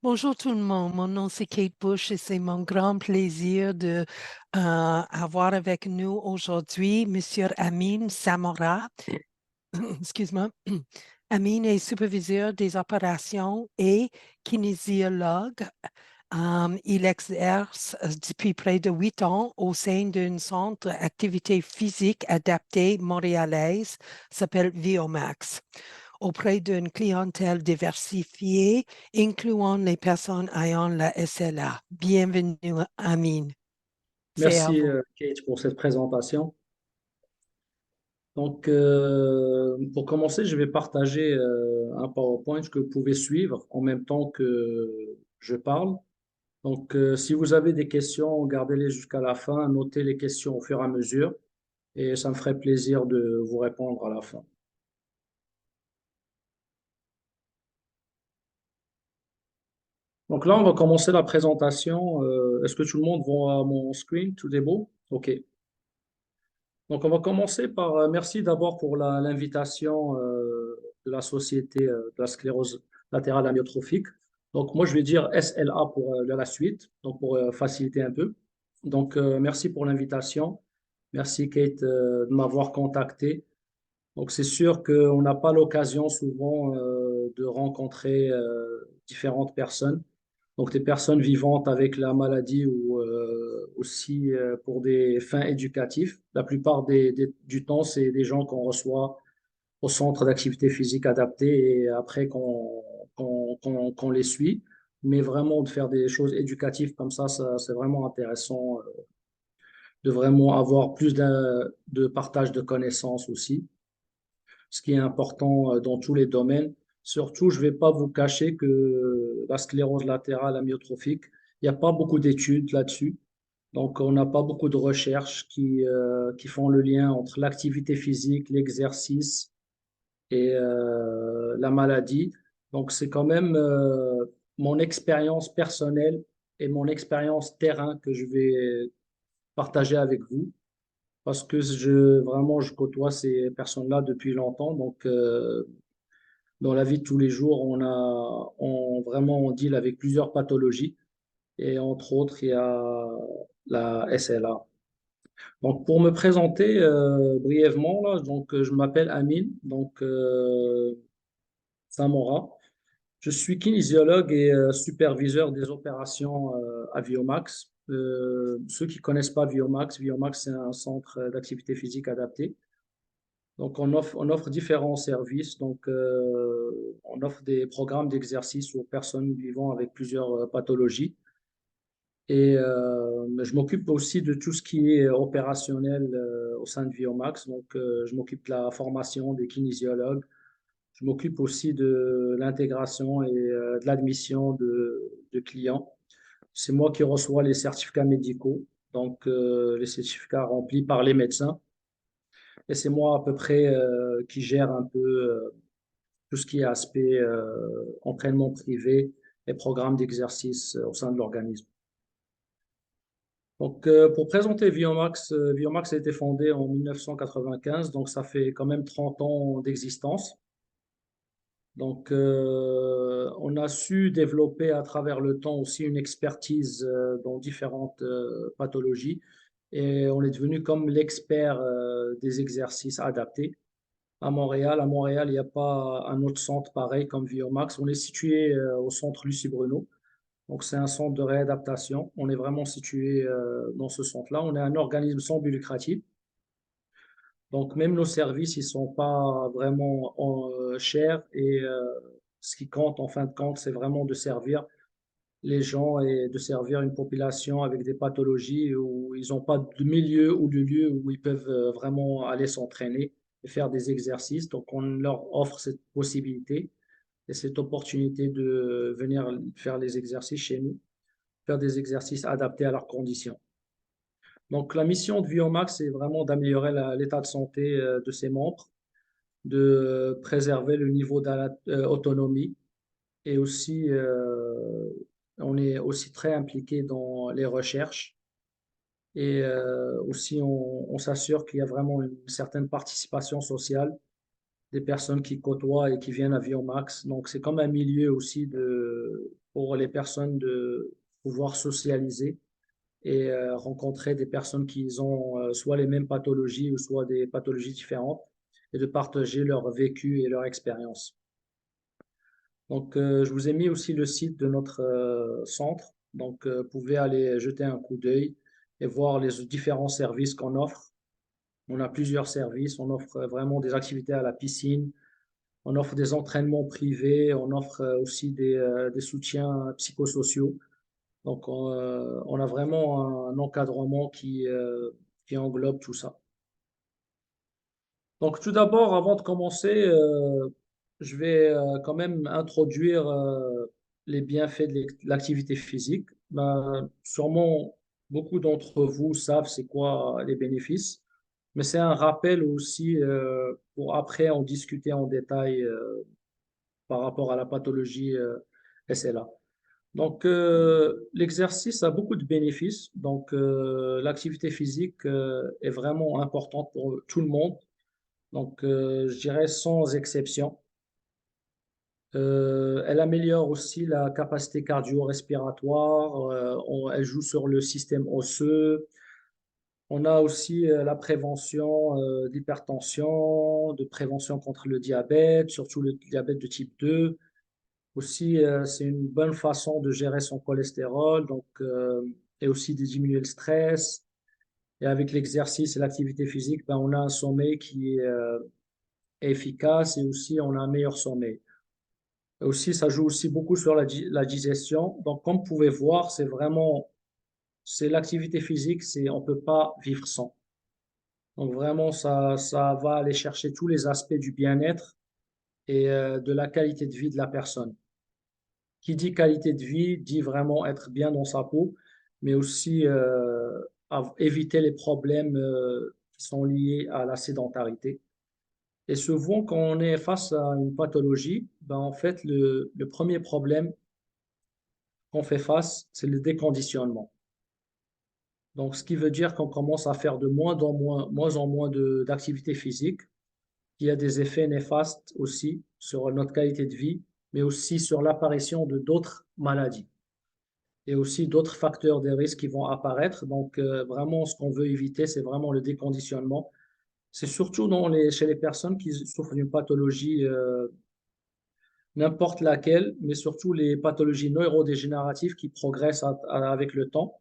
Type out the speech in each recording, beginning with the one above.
Bonjour tout le monde, mon nom c'est Kate Bush et c'est mon grand plaisir de avoir avec nous aujourd'hui Monsieur Amin Samora. Excuse-moi. Amin est superviseur des opérations et kinésiologue. Il exerce depuis près de 8 ans au sein d'un centre d'activité physique adaptée montréalaise, s'appelle Viomax, auprès d'une clientèle diversifiée, incluant les personnes ayant la SLA. Bienvenue, Amin. C'est à Merci, vous. Kate, pour cette présentation. Donc, pour commencer, je vais partager un PowerPoint que vous pouvez suivre en même temps que je parle. Donc, si vous avez des questions, gardez-les jusqu'à la fin, notez les questions au fur et à mesure et ça me ferait plaisir de vous répondre à la fin. Donc là, on va commencer la présentation. Est-ce que tout le monde voit mon screen? Tout est beau? OK. Donc, on va commencer par merci d'abord pour l'invitation de la Société de la sclérose latérale amyotrophique. Donc, moi, je vais dire SLA pour la suite, donc pour faciliter un peu. Donc, merci pour l'invitation. Merci, Kate, de m'avoir contacté. Donc, c'est sûr qu'on n'a pas l'occasion souvent de rencontrer différentes personnes. Donc, des personnes vivantes avec la maladie ou aussi pour des fins éducatives. La plupart du temps, c'est des gens qu'on reçoit au centre d'activité physique adaptée et après qu'on les suit. Mais vraiment, de faire des choses éducatives comme ça c'est vraiment intéressant de vraiment avoir plus de partage de connaissances aussi, ce qui est important dans tous les domaines. Surtout, je ne vais pas vous cacher que la sclérose latérale amyotrophique, il n'y a pas beaucoup d'études là-dessus. Donc, on n'a pas beaucoup de recherches qui font le lien entre l'activité physique, l'exercice et la maladie. Donc, c'est quand même mon expérience personnelle et mon expérience terrain que je vais partager avec vous parce que je côtoie ces personnes-là depuis longtemps. Donc, dans la vie de tous les jours, on deal avec plusieurs pathologies et entre autres, il y a la SLA. Donc, pour me présenter brièvement, là, je m'appelle Amine, Samora. Je suis kinésiologue et superviseur des opérations à Viomax. Ceux qui connaissent pas Viomax, Viomax, c'est un centre d'activité physique adapté. Donc, on offre différents services. Donc, on offre des programmes d'exercice aux personnes vivant avec plusieurs pathologies. Et je m'occupe aussi de tout ce qui est opérationnel au sein de Viomax. Donc, je m'occupe de la formation des kinésiologues. Je m'occupe aussi de l'intégration et de l'admission de clients. C'est moi qui reçois les certificats médicaux, donc les certificats remplis par les médecins. Et c'est moi à peu près qui gère un peu tout ce qui est aspect entraînement privé et programme d'exercice au sein de l'organisme. Donc, pour présenter Viomax, Viomax a été fondé en 1995, donc ça fait quand même 30 ans d'existence. Donc, on a su développer à travers le temps aussi une expertise dans différentes pathologies et on est devenu comme l'expert des exercices adaptés à Montréal. À Montréal, il n'y a pas un autre centre pareil comme Viomax. On est situé au centre Lucie Bruno. Donc, c'est un centre de réadaptation. On est vraiment situé dans ce centre-là. On est un organisme sans but lucratif. Donc, même nos services, ils sont pas vraiment chers et ce qui compte, en fin de compte, c'est vraiment de servir les gens et de servir une population avec des pathologies où ils n'ont pas de milieu ou de lieu où ils peuvent vraiment aller s'entraîner et faire des exercices. Donc, on leur offre cette possibilité et cette opportunité de venir faire les exercices chez nous, faire des exercices adaptés à leurs conditions. Donc, la mission de Viomax, c'est vraiment d'améliorer l'état de santé de ses membres, de préserver le niveau d'autonomie et aussi, on est aussi très impliqué dans les recherches et aussi on s'assure qu'il y a vraiment une certaine participation sociale des personnes qui côtoient et qui viennent à Viomax. Donc, c'est comme un milieu aussi pour les personnes de pouvoir socialiser et rencontrer des personnes qui ont soit les mêmes pathologies ou soit des pathologies différentes et de partager leur vécu et leur expérience. Donc, je vous ai mis aussi le site de notre centre. Donc, vous pouvez aller jeter un coup d'œil et voir les différents services qu'on offre. On a plusieurs services. On offre vraiment des activités à la piscine. On offre des entraînements privés. On offre aussi des soutiens psychosociaux. Donc, on a vraiment un encadrement qui englobe tout ça. Donc, tout d'abord, avant de commencer, je vais quand même introduire les bienfaits de l'activité physique. Ben, sûrement, beaucoup d'entre vous savent c'est quoi les bénéfices, mais c'est un rappel aussi pour après en discuter en détail par rapport à la pathologie SLA. Donc, l'exercice a beaucoup de bénéfices. Donc, l'activité physique est vraiment importante pour tout le monde. Donc, je dirais sans exception. Elle améliore aussi la capacité cardio-respiratoire. Elle joue sur le système osseux. On a aussi la prévention d'hypertension, de prévention contre le diabète, surtout le diabète de type 2. Aussi, c'est une bonne façon de gérer son cholestérol, donc, et aussi de diminuer le stress. Et avec l'exercice et l'activité physique, ben, on a un sommeil qui est efficace et aussi on a un meilleur sommeil. Et aussi, ça joue aussi beaucoup sur la digestion. Donc, comme vous pouvez voir, c'est l'activité physique, on peut pas vivre sans. Donc, vraiment, ça va aller chercher tous les aspects du bien-être et de la qualité de vie de la personne. Qui dit qualité de vie dit vraiment être bien dans sa peau, mais aussi éviter les problèmes qui sont liés à la sédentarité. Et souvent, quand on est face à une pathologie, ben en fait, le premier problème qu'on fait face, c'est le déconditionnement. Donc, ce qui veut dire qu'on commence à faire de moins en moins d'activité physique, qui a des effets néfastes aussi sur notre qualité de vie, mais aussi sur l'apparition de d'autres maladies et aussi d'autres facteurs de risque qui vont apparaître. Donc, vraiment, ce qu'on veut éviter, c'est vraiment le déconditionnement. C'est surtout chez les personnes qui souffrent d'une pathologie, n'importe laquelle, mais surtout les pathologies neurodégénératives qui progressent avec le temps.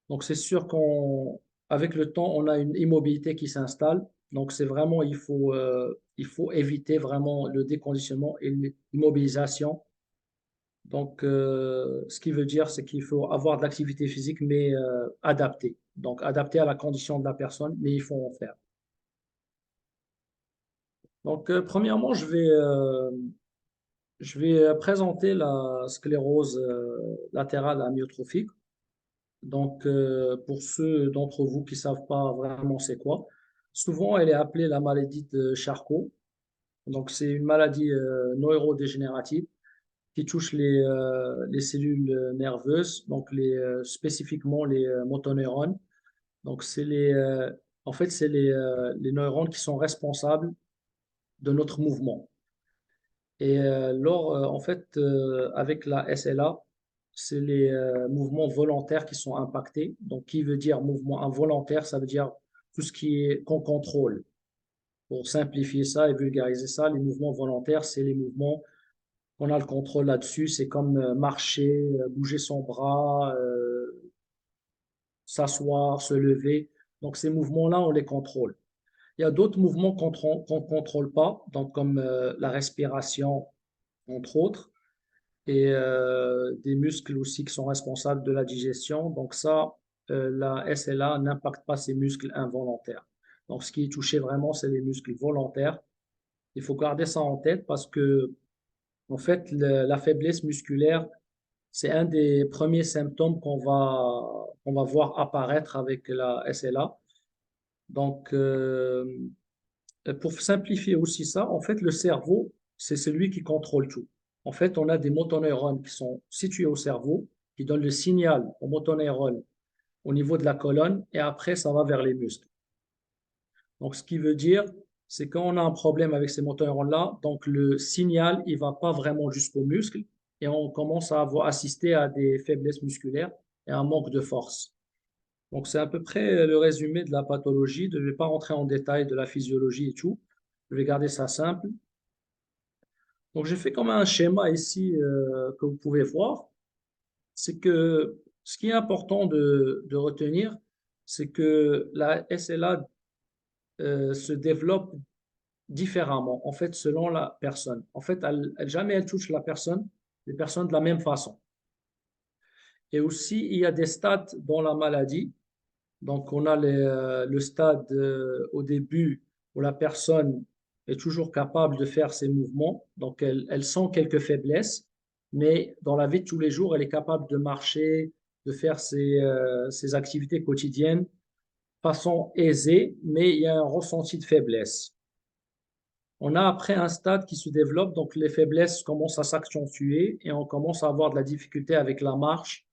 Donc, c'est sûr qu'avec le temps, on a une immobilité qui s'installe. Donc, c'est vraiment, il faut éviter vraiment le déconditionnement et l'immobilisation. Donc, ce qui veut dire, c'est qu'il faut avoir de l'activité physique, mais adaptée. Donc, adaptée à la condition de la personne, mais il faut en faire. Donc, premièrement, je vais présenter la sclérose latérale amyotrophique. Donc, pour ceux d'entre vous qui ne savent pas vraiment c'est quoi, souvent elle est appelée la maladie de Charcot. Donc, c'est une maladie neurodégénérative qui touche les cellules nerveuses, donc spécifiquement les motoneurones. Donc, en fait, c'est les neurones qui sont responsables de notre mouvement. Et en fait, avec la SLA, c'est les mouvements volontaires qui sont impactés. Donc, qui veut dire mouvement involontaire, ça veut dire tout ce qui est qu'on contrôle. Pour simplifier ça et vulgariser ça, les mouvements volontaires, c'est les mouvements qu'on a le contrôle là-dessus. C'est comme marcher, bouger son bras, s'asseoir, se lever. Donc, ces mouvements-là, on les contrôle. Il y a d'autres mouvements qu'on ne contrôle pas, donc comme la respiration, entre autres, et des muscles aussi qui sont responsables de la digestion. Donc ça, la SLA n'impacte pas ces muscles involontaires. Donc ce qui est touché vraiment, c'est les muscles volontaires. Il faut garder ça en tête parce que, en fait, la faiblesse musculaire, c'est un des premiers symptômes qu'on va voir apparaître avec la SLA. Donc, pour simplifier aussi ça, en fait, le cerveau, c'est celui qui contrôle tout. En fait, on a des motoneurones qui sont situés au cerveau, qui donnent le signal aux motoneurones au niveau de la colonne, et après, ça va vers les muscles. Donc, ce qui veut dire c'est quand on a un problème avec ces moteurs neurones-là, donc le signal, il va pas vraiment jusqu'au muscle et on commence à avoir assisté à des faiblesses musculaires et un manque de force. Donc, c'est à peu près le résumé de la pathologie. Je ne vais pas rentrer en détail de la physiologie et tout. Je vais garder ça simple. Donc, j'ai fait comme un schéma ici que vous pouvez voir. C'est que ce qui est important de retenir, c'est que la SLA se développe différemment, en fait, selon la personne. En fait, jamais elle touche les personnes de la même façon. Et aussi, il y a des stades dans la maladie. Donc, on a le stade au début où la personne est toujours capable de faire ses mouvements. Donc, elle sent quelques faiblesses, mais dans la vie de tous les jours, elle est capable de marcher, de faire ses activités quotidiennes de façon aisée, mais il y a un ressenti de faiblesse. On a après un stade qui se développe, donc les faiblesses commencent à s'accentuer et on commence à avoir de la difficulté avec la marche,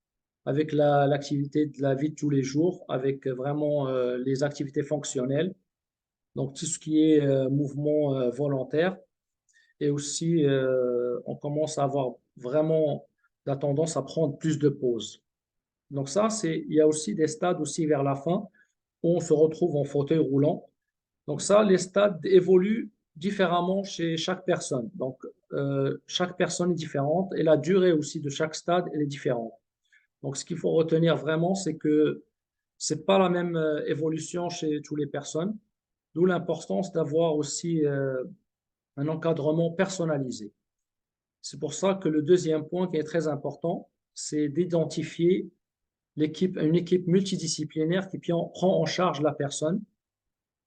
avec l'activité de la vie de tous les jours, avec vraiment les activités fonctionnelles, donc tout ce qui est mouvement volontaire. Et aussi, on commence à avoir vraiment la tendance à prendre plus de pauses. Donc ça, il y a aussi des stades aussi vers la fin où on se retrouve en fauteuil roulant. Donc ça, les stades évoluent différemment chez chaque personne. Donc, chaque personne est différente et la durée aussi de chaque stade, elle est différente. Donc, ce qu'il faut retenir vraiment, c'est que c'est pas la même évolution chez toutes les personnes, d'où l'importance d'avoir aussi un encadrement personnalisé. C'est pour ça que le deuxième point qui est très important, c'est d'identifier une équipe multidisciplinaire qui prend en charge la personne.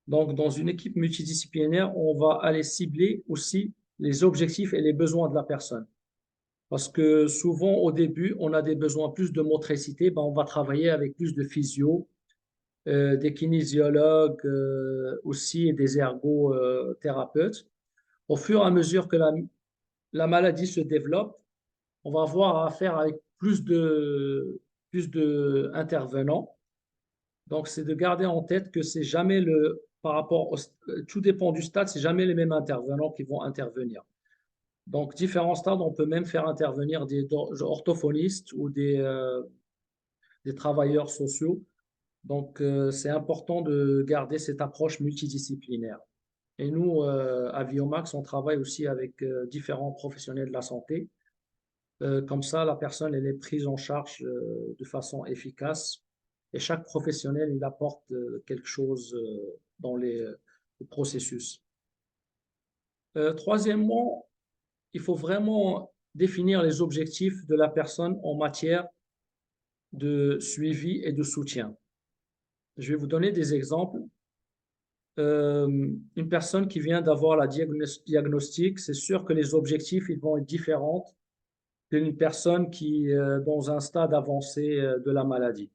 Donc, dans une équipe multidisciplinaire, on va aller cibler aussi les objectifs et les besoins de la personne. Parce que souvent, au début, on a des besoins plus de motricité, ben, on va travailler avec plus de physio, des kinésiologues aussi et des ergothérapeutes. Au fur et à mesure que la maladie se développe, on va avoir affaire avec plus de intervenants. Donc, c'est de garder en tête que c'est jamais par rapport tout dépend du stade, c'est jamais les mêmes intervenants qui vont intervenir. Donc, différents stades, on peut même faire intervenir des orthophonistes ou des travailleurs sociaux. Donc, c'est important de garder cette approche multidisciplinaire. Et nous, à Viomax, on travaille aussi avec différents professionnels de la santé. Comme ça, la personne, elle est prise en charge de façon efficace et chaque professionnel, il apporte quelque chose dans le processus. Troisièmement, il faut vraiment définir les objectifs de la personne en matière de suivi et de soutien. Je vais vous donner des exemples. Une personne qui vient d'avoir la diagnostic, c'est sûr que les objectifs ils vont être différents d'une personne qui est dans un stade avancé de la maladie.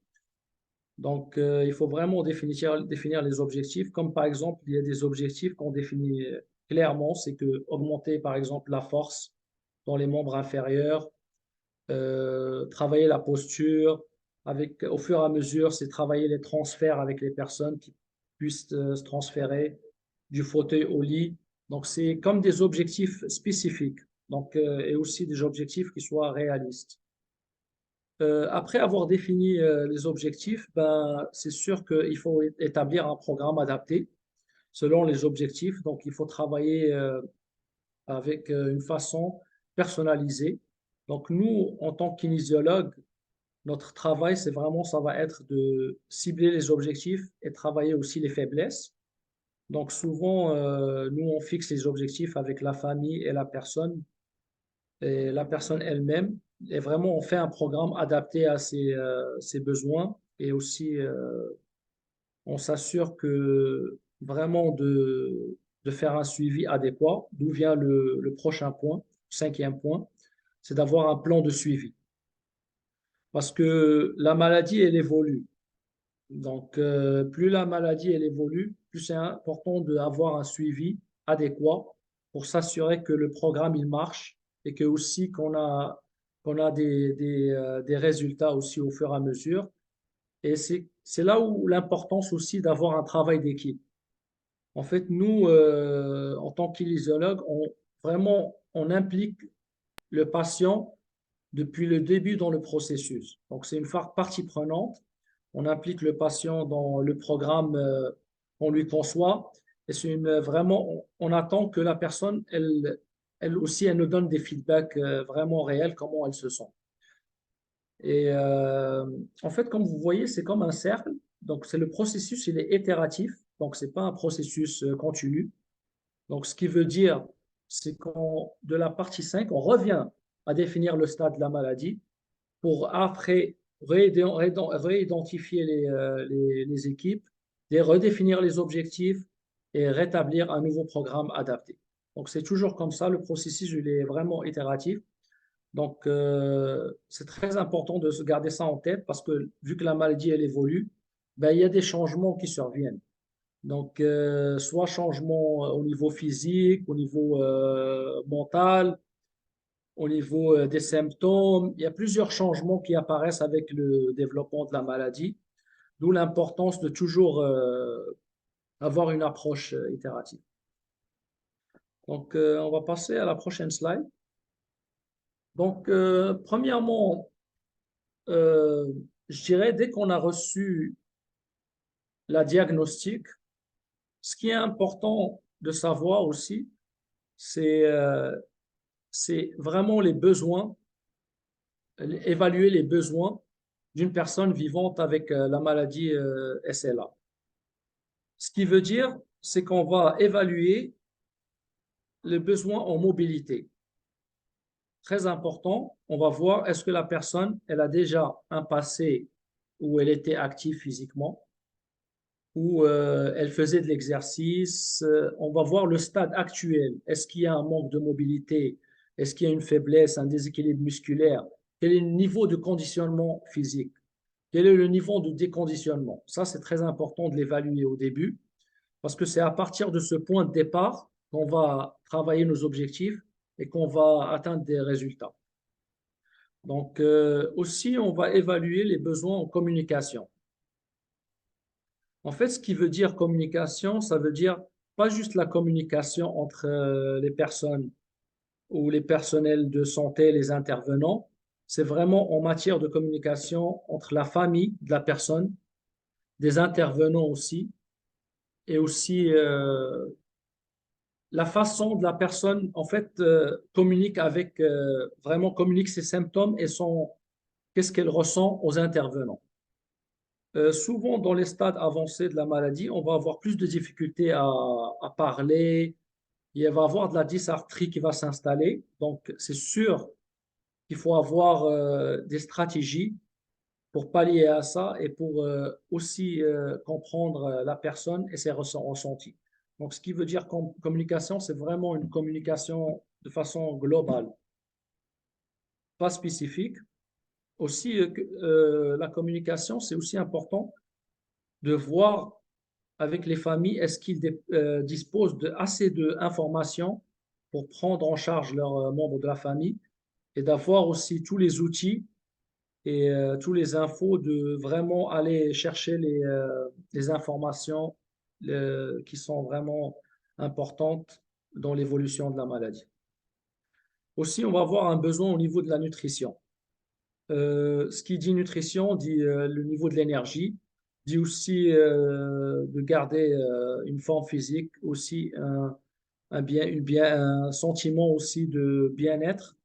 Donc, il faut vraiment définir les objectifs, comme par exemple, il y a des objectifs qu'on définit clairement, c'est que augmenter par exemple la force dans les membres inférieurs, travailler la posture, au fur et à mesure, c'est travailler les transferts avec les personnes qui puissent se transférer du fauteuil au lit. Donc, c'est comme des objectifs spécifiques, donc, et aussi des objectifs qui soient réalistes. Après avoir défini les objectifs, ben, c'est sûr qu'il faut établir un programme adapté selon les objectifs. Donc, il faut travailler avec une façon personnalisée. Donc, nous, en tant que kinésiologue, notre travail, c'est vraiment, ça va être de cibler les objectifs et travailler aussi les faiblesses. Donc, souvent, nous, on fixe les objectifs avec la famille et la personne elle-même. Et vraiment, on fait un programme adapté à ses besoins et aussi, on s'assure que vraiment de faire un suivi adéquat, d'où vient le prochain point, cinquième point, c'est d'avoir un plan de suivi. Parce que la maladie, elle évolue. Donc, plus la maladie, elle évolue, plus c'est important d'avoir un suivi adéquat pour s'assurer que le programme, il marche et que aussi qu'on a des résultats aussi au fur et à mesure. Et c'est là où l'importance aussi d'avoir un travail d'équipe. En fait, nous, en tant qu'kinésiologue, vraiment, on implique le patient depuis le début dans le processus. Donc, c'est une partie prenante. On implique le patient dans le programme qu'on lui conçoit. Et vraiment, on attend que la personne, elle aussi, elle nous donne des feedbacks vraiment réels, comment elle se sent. Et en fait, comme vous voyez, c'est comme un cercle. Donc, c'est le processus, il est itératif. Donc, c'est pas un processus continu. Donc, ce qui veut dire, c'est qu'on, de la partie 5, on revient à définir le stade de la maladie pour après réidentifier les équipes, redéfinir les objectifs et rétablir un nouveau programme adapté. Donc, c'est toujours comme ça. Le processus, il est vraiment itératif. Donc, c'est très important de se garder ça en tête parce que vu que la maladie, elle évolue, ben, il y a des changements qui surviennent. Donc, soit changement au niveau physique, au niveau mental, au niveau des symptômes. Il y a plusieurs changements qui apparaissent avec le développement de la maladie, d'où l'importance de toujours avoir une approche itérative. Donc, on va passer à la prochaine slide. Donc, premièrement, euh, je dirais, dès qu'on a reçu la diagnostic, ce qui est important de savoir aussi, c'est vraiment les besoins, évaluer les besoins d'une personne vivante avec la maladie SLA. Ce qui veut dire, c'est qu'on va évaluer les besoins en mobilité. Très important, on va voir est-ce que la personne, elle a déjà un passé où elle était active physiquement, où elle faisait de l'exercice. On va voir le stade actuel. Est-ce qu'il y a un manque de mobilité? Est-ce qu'il y a une faiblesse, un déséquilibre musculaire? Quel est le niveau de conditionnement physique? Quel est le niveau de déconditionnement? Ça, c'est très important de l'évaluer au début parce que c'est à partir de ce point de départ qu'on va travailler nos objectifs et qu'on va atteindre des résultats. Donc, aussi, on va évaluer les besoins en communication. En fait, ce qui veut dire communication, ça veut dire pas juste la communication entre les personnes ou les personnels de santé, les intervenants, c'est vraiment en matière de communication entre la famille de la personne, des intervenants aussi, et aussi la façon de la personne, en fait, communique avec, vraiment communique ses symptômes et qu'est-ce qu'elle ressent aux intervenants. Souvent, dans les stades avancés de la maladie, on va avoir plus de difficultés à parler. Il va y avoir de la dysarthrie qui va s'installer. Donc, c'est sûr qu'il faut avoir des stratégies pour pallier à ça et pour aussi comprendre la personne et ses ressentis. Donc, ce qui veut dire communication, c'est vraiment une communication de façon globale, pas spécifique. Aussi, la communication, c'est aussi important de voir avec les familles, est-ce qu'ils disposent de assez d'informations pour prendre en charge leurs membres de la famille et d'avoir aussi tous les outils et tous les infos de vraiment aller chercher les informations qui sont vraiment importantes dans l'évolution de la maladie. Aussi, on va avoir un besoin au niveau de la nutrition. Ce qui dit nutrition dit le niveau de l'énergie, dit aussi de garder une forme physique, aussi un sentiment aussi de bien-être.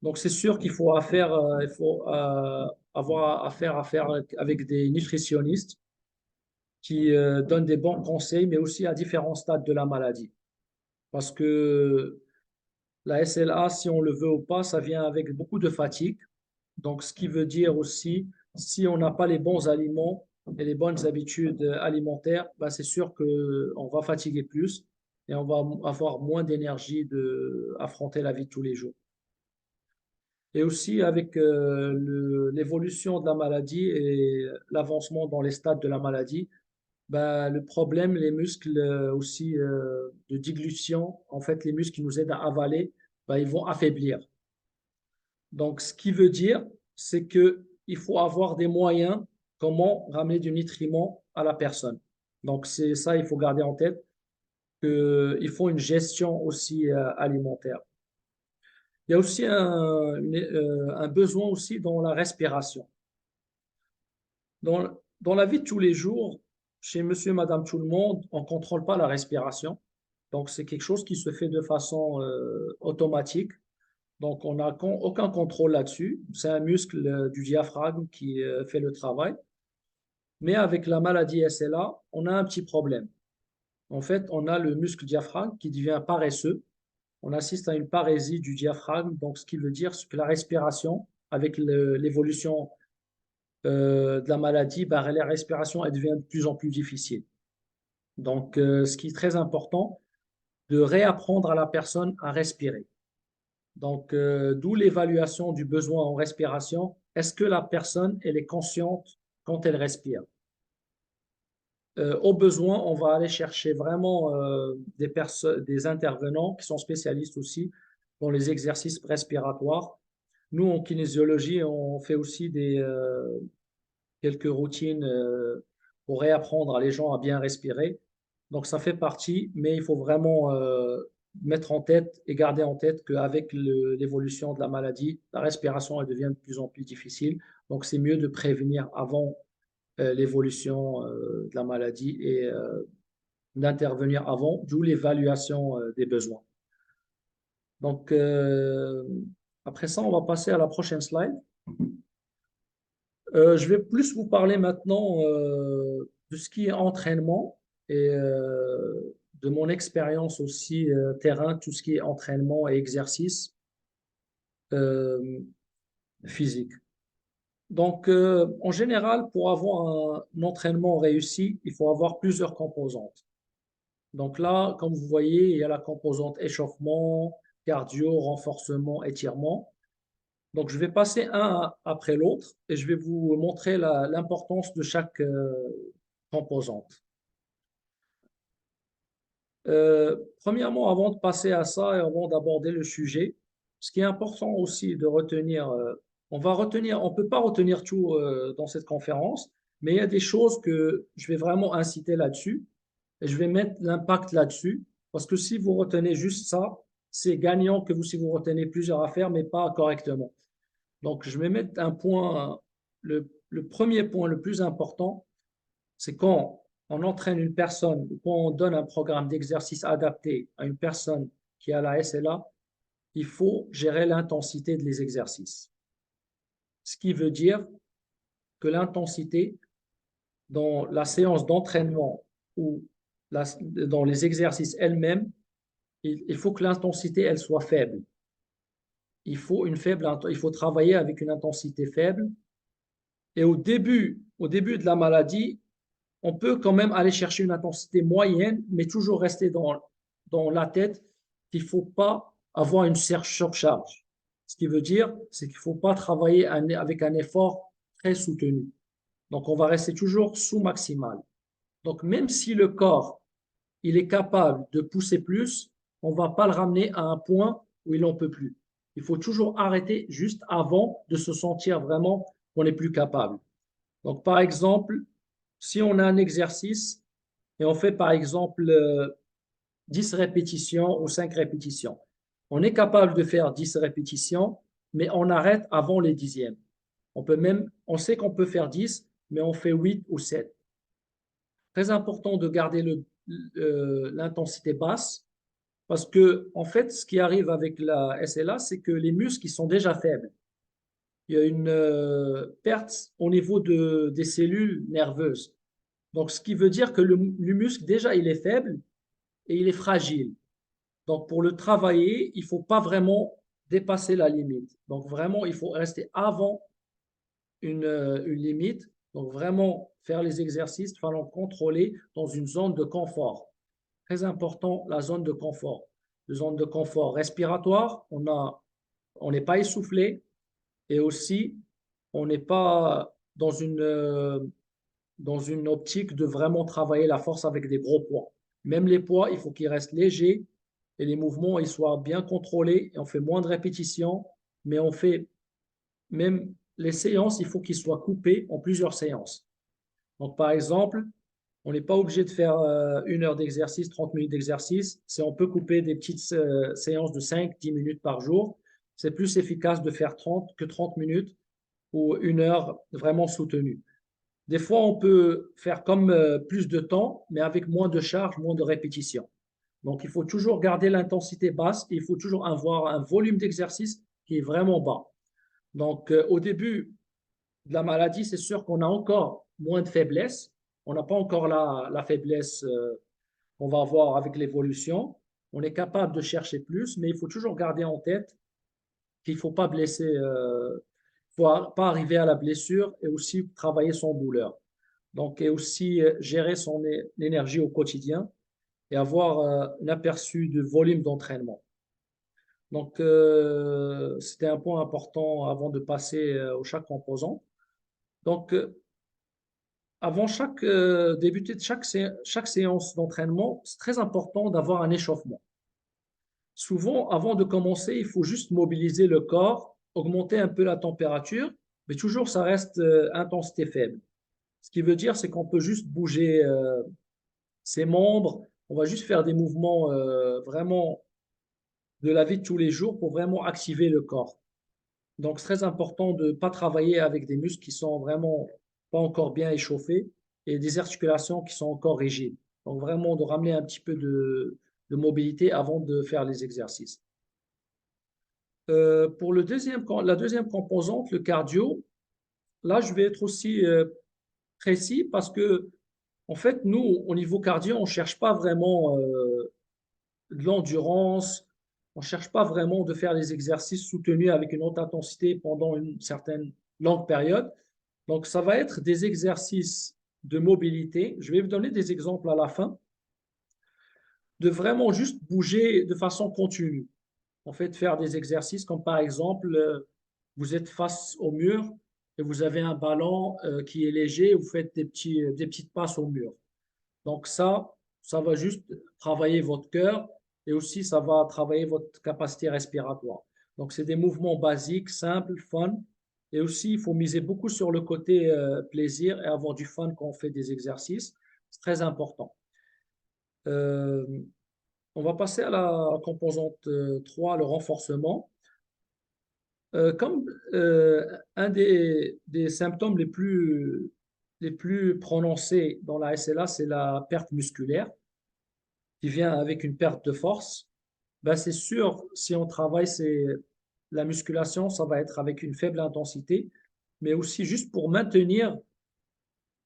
Donc c'est sûr qu'il faut il faut avoir affaire avec des nutritionnistes qui donnent des bons conseils, mais aussi à différents stades de la maladie. Parce que la SLA, si on le veut ou pas, ça vient avec beaucoup de fatigue. Donc, ce qui veut dire aussi, si on n'a pas les bons aliments et les bonnes habitudes alimentaires, ben c'est sûr qu'on va fatiguer plus et on va avoir moins d'énergie d'affronter la vie de tous les jours. Et aussi avec l'évolution de la maladie et l'avancement dans les stades de la maladie, ben, le problème, les muscles aussi de déglution, en fait, les muscles qui nous aident à avaler, ben, ils vont affaiblir. Donc, ce qui veut dire, c'est qu'il faut avoir des moyens comment ramener du nutriment à la personne. Donc, c'est ça, il faut garder en tête qu'il faut une gestion aussi alimentaire. Il y a aussi un besoin aussi dans la respiration. Dans la vie de tous les jours, chez monsieur et madame tout le monde, on ne contrôle pas la respiration. Donc, c'est quelque chose qui se fait de façon automatique. Donc, on n'a aucun contrôle là-dessus. C'est un muscle du diaphragme qui fait le travail. Mais avec la maladie SLA, on a un petit problème. En fait, on a le muscle diaphragme qui devient paresseux. On assiste à une parésie du diaphragme, donc ce qui veut dire que la respiration, avec l'évolution de la maladie, ben, la respiration elle devient de plus en plus difficile. Donc, ce qui est très important, de réapprendre à la personne à respirer. Donc, d'où l'évaluation du besoin en respiration. Est-ce que la personne, elle est consciente quand elle respire? Au besoin, on va aller chercher vraiment des intervenants qui sont spécialistes aussi dans les exercices respiratoires. Nous, en kinésiologie, on fait aussi quelques routines pour réapprendre à les gens à bien respirer. Donc, ça fait partie, mais il faut vraiment mettre en tête et garder en tête qu'avec l'évolution de la maladie, la respiration elle devient de plus en plus difficile. Donc, c'est mieux de prévenir avant l'évolution de la maladie et d'intervenir avant, d'où l'évaluation des besoins. Donc, après ça, on va passer à la prochaine slide. Je vais plus vous parler maintenant de ce qui est entraînement et de mon expérience aussi terrain, tout ce qui est entraînement et exercice euh, physique. Donc, en général, pour avoir un entraînement réussi, il faut avoir plusieurs composantes. Donc là, comme vous voyez, il y a la composante échauffement, cardio, renforcement, étirement. Donc, je vais passer un après l'autre et je vais vous montrer l'importance de chaque composante. Premièrement, avant de passer à ça et avant d'aborder le sujet, ce qui est important aussi de retenir, on peut pas retenir tout dans cette conférence, mais il y a des choses que je vais vraiment inciter là-dessus et je vais mettre l'impact là-dessus parce que si vous retenez juste ça, c'est gagnant que si vous retenez plusieurs affaires, mais pas correctement. Donc, je vais mettre un point, le premier point le plus important, c'est quand on entraîne une personne ou quand on donne un programme d'exercice adapté à une personne qui a la SLA, il faut gérer l'intensité des exercices. Ce qui veut dire que l'intensité dans la séance d'entraînement ou dans les exercices elles-mêmes, il faut que l'intensité elle soit faible. Il faut travailler avec une intensité faible. Et au début de la maladie, on peut quand même aller chercher une intensité moyenne, mais toujours rester dans la tête qu'il ne faut pas avoir une surcharge. Ce qui veut dire, c'est qu'il ne faut pas travailler avec un effort très soutenu. Donc, on va rester toujours sous maximal. Donc, même si le corps, il est capable de pousser plus, on ne va pas le ramener à un point où il n'en peut plus. Il faut toujours arrêter juste avant de se sentir vraiment qu'on n'est plus capable. Donc, par exemple, si on a un exercice et on fait par exemple 10 répétitions ou 5 répétitions, on est capable de faire 10 répétitions, mais on arrête avant les dixièmes. On sait qu'on peut faire 10, mais on fait 8 ou 7. Très important de garder l'intensité basse parce que, en fait, ce qui arrive avec la SLA, c'est que les muscles sont déjà faibles. Il y a une perte au niveau des cellules nerveuses. Donc, ce qui veut dire que le muscle, déjà, il est faible et il est fragile. Donc, pour le travailler, il ne faut pas vraiment dépasser la limite. Donc, vraiment, il faut rester avant une limite. Donc, vraiment faire les exercices, il faut contrôler dans une zone de confort. Très important, la zone de confort. La zone de confort respiratoire, on n'est pas essoufflé et aussi, on n'est pas dans une optique de vraiment travailler la force avec des gros poids. Même les poids, il faut qu'ils restent légers et les mouvements ils soient bien contrôlés. Et on fait moins de répétitions, mais on fait même les séances, il faut qu'ils soient coupés en plusieurs séances. Donc, par exemple, On n'est pas obligé de faire 1 heure d'exercice, 30 minutes d'exercice. On peut couper des petites séances de 5, 10 minutes par jour. C'est plus efficace de faire 30 minutes ou 1 heure vraiment soutenue. Des fois, on peut faire comme plus de temps, mais avec moins de charge, moins de répétitions. Donc, il faut toujours garder l'intensité basse et il faut toujours avoir un volume d'exercice qui est vraiment bas. Donc, au début de la maladie, c'est sûr qu'on a encore moins de faiblesse. On n'a pas encore la faiblesse qu'on va avoir avec l'évolution. On est capable de chercher plus, mais il faut toujours garder en tête qu'il ne faut pas blesser, faut pas arriver à la blessure et aussi travailler son douleur. Donc, et aussi gérer son énergie au quotidien et avoir un aperçu du volume d'entraînement. Donc, c'était un point important avant de passer au chaque composant. Donc, avant chaque débuter de chaque séance d'entraînement, c'est très important d'avoir un échauffement. Souvent, avant de commencer, il faut juste mobiliser le corps, augmenter un peu la température, mais toujours ça reste intensité faible. Ce qui veut dire, c'est qu'on peut juste bouger ses membres, on va juste faire des mouvements vraiment de la vie de tous les jours pour vraiment activer le corps. Donc, c'est très important de ne pas travailler avec des muscles qui sont vraiment pas encore bien échauffés et des articulations qui sont encore rigides. Donc, vraiment de ramener un petit peu de mobilité avant de faire les exercices. Pour la deuxième composante, le cardio, là, je vais être aussi précis parce que, en fait, nous, au niveau cardio, on ne cherche pas vraiment de l'endurance, on ne cherche pas vraiment de faire des exercices soutenus avec une haute intensité pendant une certaine longue période. Donc, ça va être des exercices de mobilité. Je vais vous donner des exemples à la fin, de vraiment juste bouger de façon continue. En fait, faire des exercices comme par exemple, vous êtes face au mur et vous avez un ballon qui est léger, vous faites des petites passes au mur. Donc ça va juste travailler votre cœur et aussi ça va travailler votre capacité respiratoire. Donc c'est des mouvements basiques, simples, fun. Et aussi, il faut miser beaucoup sur le côté plaisir et avoir du fun quand on fait des exercices. C'est très important. Euh, on va passer à la composante 3, le renforcement. Comme un des symptômes les plus prononcés dans la SLA, c'est la perte musculaire qui vient avec une perte de force. Ben, c'est sûr, si on travaille, c'est la musculation, ça va être avec une faible intensité, mais aussi juste pour maintenir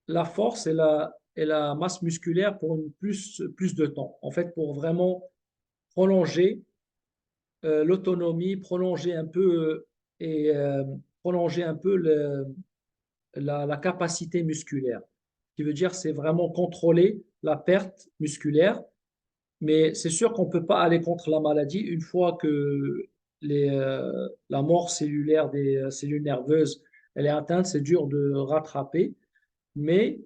la force et la masse musculaire pour plus de temps. En fait, pour vraiment prolonger l'autonomie, prolonger un peu et prolonger un peu la capacité musculaire. Ce qui veut dire, c'est vraiment contrôler la perte musculaire. Mais c'est sûr qu'on ne peut pas aller contre la maladie une fois que la mort cellulaire des cellules nerveuses elle est atteinte, c'est dur de rattraper. Mais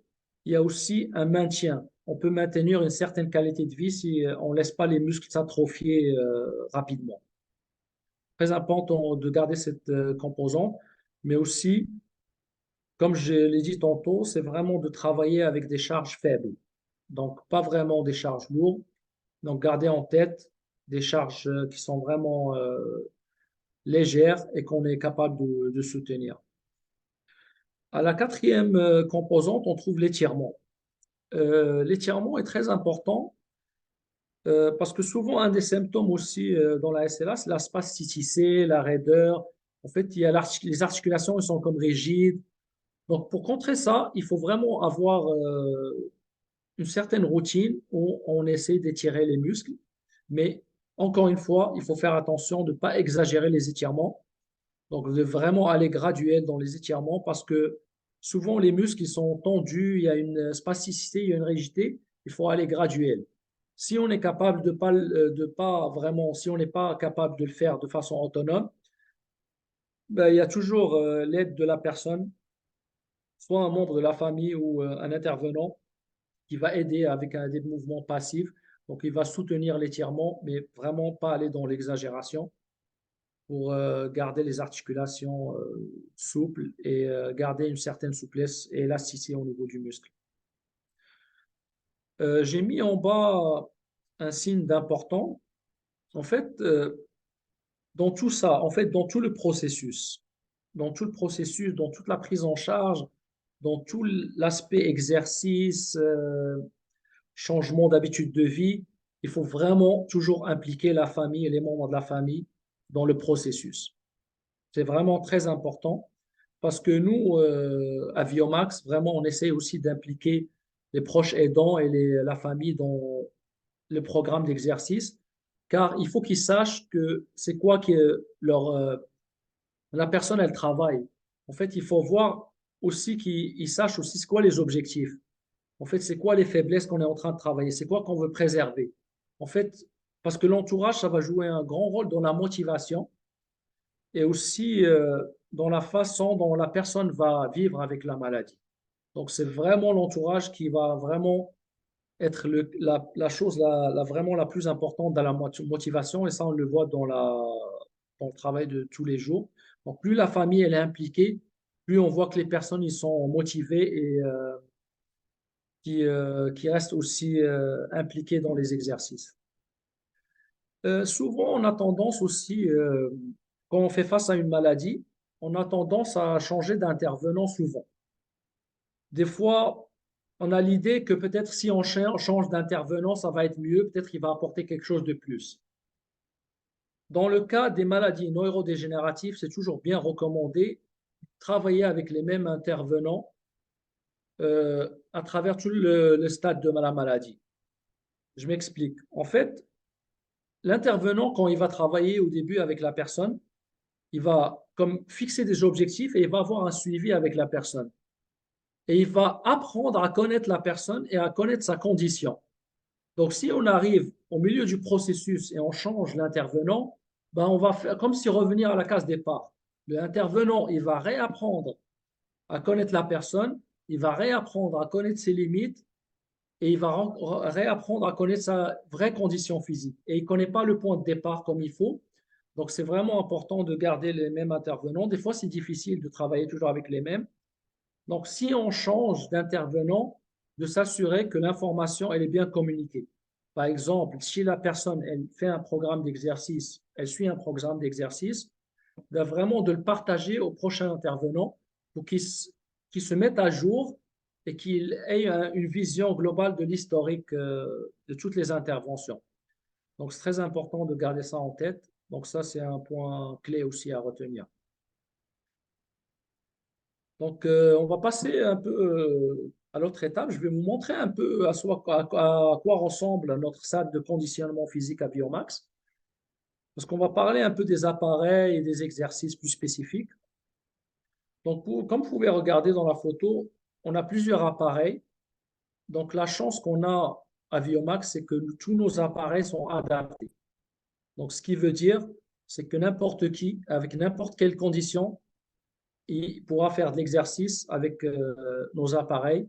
il y a aussi un maintien. On peut maintenir une certaine qualité de vie si on ne laisse pas les muscles s'atrophier rapidement. Très important de garder cette composante, mais aussi, comme je l'ai dit tantôt, c'est vraiment de travailler avec des charges faibles. Donc, pas vraiment des charges lourdes. Donc, garder en tête des charges qui sont vraiment légères et qu'on est capable de soutenir. À la quatrième composante, on trouve l'étirement. L'étirement est très important parce que souvent, un des symptômes aussi dans la SLA, c'est la spasticité, la raideur. En fait, il y a les articulations elles sont comme rigides. Donc, pour contrer ça, il faut vraiment avoir une certaine routine où on essaie d'étirer les muscles. Mais encore une fois, il faut faire attention de ne pas exagérer les étirements. Donc, de vraiment aller graduel dans les étirements parce que souvent, les muscles ils sont tendus, il y a une spasticité, il y a une rigidité. Il faut aller graduel. Si on est capable de pas vraiment, si on n'est pas capable de le faire de façon autonome, ben, il y a toujours l'aide de la personne, soit un membre de la famille ou un intervenant qui va aider avec des mouvements passifs. Donc, il va soutenir l'étirement, mais vraiment pas aller dans l'exagération pour garder les articulations souples et garder une certaine souplesse et élasticité au niveau du muscle. J'ai mis en bas un signe d'important. En fait, dans tout ça, en fait, dans tout le processus, dans toute la prise en charge, dans tout l'aspect exercice, changement d'habitude de vie, il faut vraiment toujours impliquer la famille et les membres de la famille dans le processus. C'est vraiment très important parce que nous, à Viomax, vraiment, on essaie aussi d'impliquer les proches aidants et la famille dans le programme d'exercice, car il faut qu'ils sachent que c'est quoi que la personne, elle travaille. En fait, il faut voir aussi qu'ils sachent aussi c'est quoi les objectifs. En fait, c'est quoi les faiblesses qu'on est en train de travailler, c'est quoi qu'on veut préserver. En fait, parce que l'entourage, ça va jouer un grand rôle dans la motivation et aussi dans la façon dont la personne va vivre avec la maladie. Donc, c'est vraiment l'entourage qui va vraiment être la chose vraiment la plus importante dans la motivation, et ça, on le voit dans le travail de tous les jours. Donc, plus la famille elle est impliquée, plus on voit que les personnes ils sont motivées et qui restent aussi impliquées dans les exercices. Souvent, on a tendance aussi, quand on fait face à une maladie, on a tendance à changer d'intervenant souvent. Des fois, on a l'idée que peut-être si on change d'intervenant, ça va être mieux, peut-être qu'il va apporter quelque chose de plus. Dans le cas des maladies neurodégénératives, c'est toujours bien recommandé de travailler avec les mêmes intervenants à travers tout le stade de la maladie. Je m'explique. En fait, l'intervenant, quand il va travailler au début avec la personne, il va comme fixer des objectifs et il va avoir un suivi avec la personne. Et il va apprendre à connaître la personne et à connaître sa condition. Donc, si on arrive au milieu du processus et on change l'intervenant, ben on va faire comme si revenir à la case départ. L'intervenant, il va réapprendre à connaître la personne, il va réapprendre à connaître ses limites et il va réapprendre à connaître sa vraie condition physique. Et il ne connaît pas le point de départ comme il faut. Donc, c'est vraiment important de garder les mêmes intervenants. Des fois, c'est difficile de travailler toujours avec les mêmes. Donc, si on change d'intervenant, de s'assurer que l'information elle est bien communiquée. Par exemple, si la personne elle fait un programme d'exercice, elle suit un programme d'exercice, vraiment de le partager au prochain intervenant pour qu'il se mette à jour et qu'il ait une vision globale de l'historique de toutes les interventions. Donc, c'est très important de garder ça en tête. Donc, ça, c'est un point clé aussi à retenir. Donc, on va passer un peu à l'autre étape. Je vais vous montrer un peu à quoi ressemble notre salle de conditionnement physique à Biomax. Parce qu'on va parler un peu des appareils et des exercices plus spécifiques. Donc, comme vous pouvez regarder dans la photo, on a plusieurs appareils. Donc, la chance qu'on a à Biomax, c'est que tous nos appareils sont adaptés. Donc, ce qui veut dire, c'est que n'importe qui, avec n'importe quelle condition, il pourra faire de l'exercice avec nos appareils.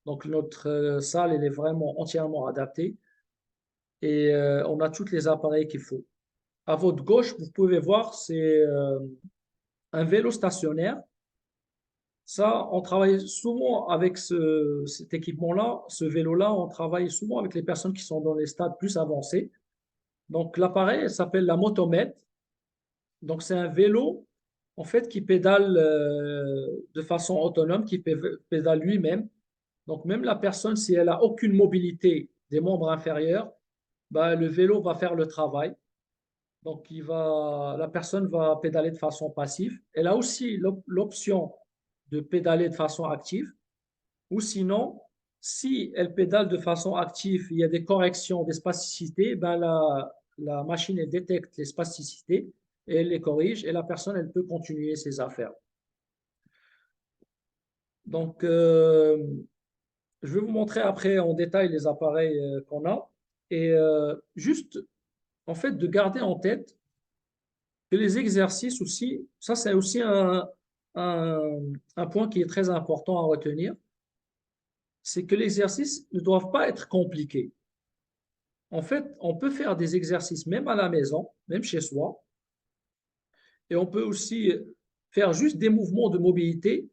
Donc, notre salle, elle est vraiment entièrement adaptée et on a tous les appareils qu'il faut. À votre gauche, vous pouvez voir, c'est un vélo stationnaire. Ça, on travaille souvent avec cet équipement-là, ce vélo-là, on travaille souvent avec les personnes qui sont dans les stades plus avancés. Donc, l'appareil s'appelle la motomètre. Donc, c'est un vélo, en fait, qui pédale de façon autonome, qui pédale lui-même. Donc, même la personne, si elle n'a aucune mobilité des membres inférieurs, bah, le vélo va faire le travail. Donc, la personne va pédaler de façon passive. Elle a aussi l'option de pédaler de façon active. Ou sinon, si elle pédale de façon active, il y a des corrections des spasticités, ben la machine elle détecte les spasticités et elle les corrige et la personne elle peut continuer ses affaires. Donc, je vais vous montrer après en détail les appareils qu'on a et juste en fait de garder en tête que les exercices aussi, ça c'est aussi un, un point qui est très important à retenir, c'est que les exercices ne doivent pas être compliqués. En fait, on peut faire des exercices même à la maison, même chez soi, et on peut aussi faire juste des mouvements de mobilité,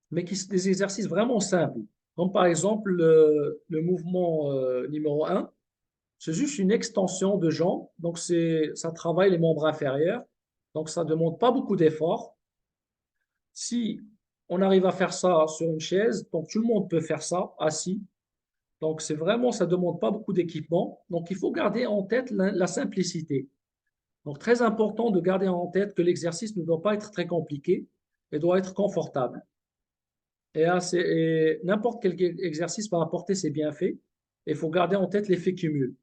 mais des exercices vraiment simples. Comme par exemple le mouvement numéro un, c'est juste une extension de jambes. Donc, ça travaille les membres inférieurs. Donc, ça ne demande pas beaucoup d'efforts. Si on arrive à faire ça sur une chaise, donc tout le monde peut faire ça assis. Donc, c'est vraiment, ça ne demande pas beaucoup d'équipement. Donc, il faut garder en tête la simplicité. Donc, très important de garder en tête que l'exercice ne doit pas être très compliqué et doit être confortable. Et n'importe quel exercice va apporter ses bienfaits. Il faut garder en tête l'effet cumul.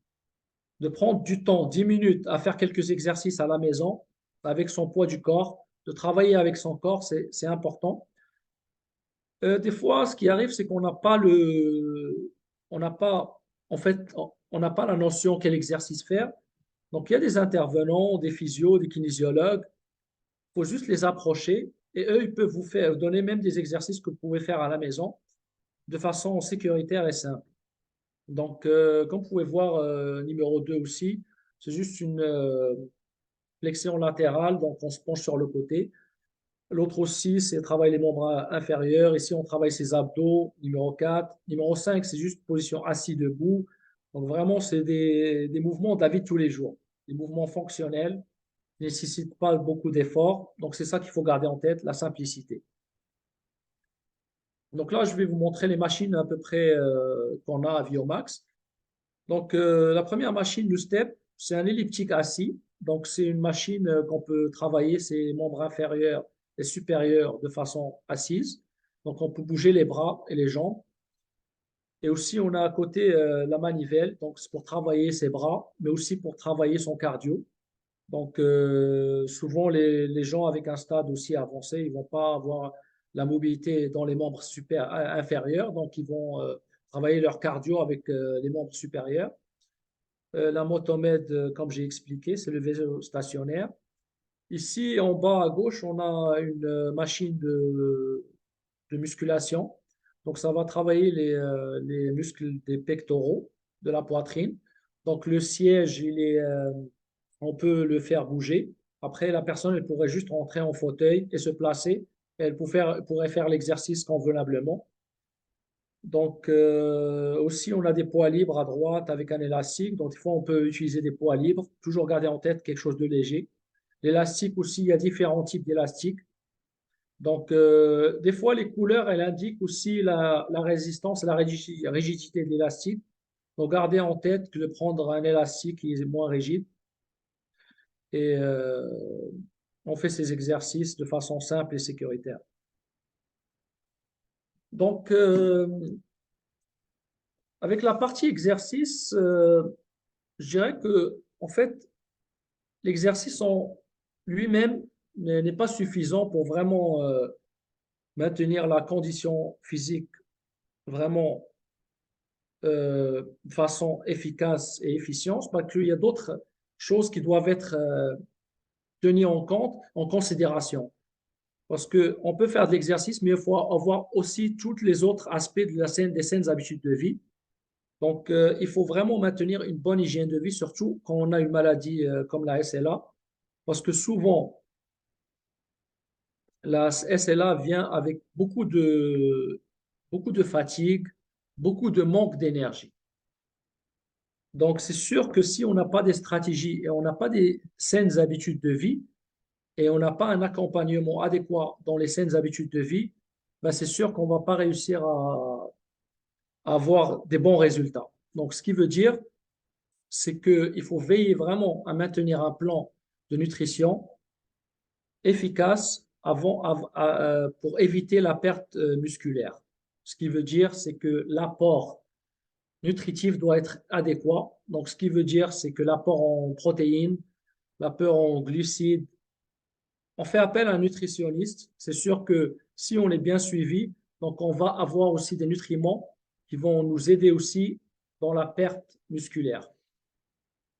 De prendre du temps, 10 minutes, à faire quelques exercices à la maison avec son poids du corps, de travailler avec son corps, c'est important. Des fois, ce qui arrive, c'est qu'on n'a pas on n'a pas, en fait, on n'a pas la notion quel exercice faire. Donc, il y a des intervenants, des physios, des kinésiologues. Il faut juste les approcher et eux, ils peuvent vous faire donner même des exercices que vous pouvez faire à la maison de façon sécuritaire et simple. Donc, comme vous pouvez voir, numéro 2 aussi, c'est juste une flexion latérale, donc on se penche sur le côté. L'autre aussi, c'est travailler les membres inférieurs. Ici, on travaille ses abdos, numéro 4. Numéro 5, c'est juste position assis debout. Donc, vraiment, c'est des mouvements de la vie de tous les jours. Des mouvements fonctionnels, ne nécessitent pas beaucoup d'efforts. Donc, c'est ça qu'il faut garder en tête, la simplicité. Donc là, je vais vous montrer les machines à peu près qu'on a à Viomax. Donc, la première machine, le STEP, c'est un elliptique assis. Donc, c'est une machine qu'on peut travailler ses membres inférieurs et supérieurs de façon assise. Donc, on peut bouger les bras et les jambes. Et aussi, on a à côté la manivelle. Donc, c'est pour travailler ses bras, mais aussi pour travailler son cardio. Donc, souvent, les gens avec un stade aussi avancé, ils ne vont pas avoir la mobilité dans les membres inférieurs. Donc, ils vont travailler leur cardio avec les membres supérieurs. La motomède, comme j'ai expliqué, c'est le vélo stationnaire. Ici, en bas à gauche, on a une machine de musculation. Donc, ça va travailler les muscles des pectoraux, de la poitrine. Donc, le siège, on peut le faire bouger. Après, la personne, elle pourrait juste rentrer en fauteuil et se placer. Elle pourrait faire l'exercice convenablement. Donc, aussi, on a des poids libres à droite avec un élastique. Donc, des fois, on peut utiliser des poids libres. Toujours garder en tête quelque chose de léger. L'élastique aussi, il y a différents types d'élastiques. Donc, des fois, les couleurs, elles indiquent aussi la résistance et la rigidité de l'élastique. Donc, gardez en tête que de prendre un élastique qui est moins rigide. Et on fait ces exercices de façon simple et sécuritaire. Donc, avec la partie exercice, je dirais que, en fait, l'exercice en lui-même n'est pas suffisant pour vraiment maintenir la condition physique vraiment de façon efficace et efficiente, parce qu'il y a d'autres choses qui doivent être tenues en compte, en considération. Parce qu'on peut faire de l'exercice, mais il faut avoir aussi tous les autres aspects des saines habitudes de vie. Donc, il faut vraiment maintenir une bonne hygiène de vie, surtout quand on a une maladie comme la SLA, parce que souvent, la SLA vient avec beaucoup de fatigue, beaucoup de manque d'énergie. Donc, c'est sûr que si on n'a pas des stratégies et on n'a pas des saines habitudes de vie et on n'a pas un accompagnement adéquat dans les saines habitudes de vie, ben c'est sûr qu'on ne va pas réussir à avoir des bons résultats. Donc, ce qui veut dire, c'est qu'il faut veiller vraiment à maintenir un plan de nutrition efficace pour éviter la perte musculaire. Ce qui veut dire, c'est que l'apport nutritif doit être adéquat. Donc, ce qui veut dire, c'est que l'apport en protéines, l'apport en glucides, on fait appel à un nutritionniste. C'est sûr que si on est bien suivi, donc on va avoir aussi des nutriments qui vont nous aider aussi dans la perte musculaire.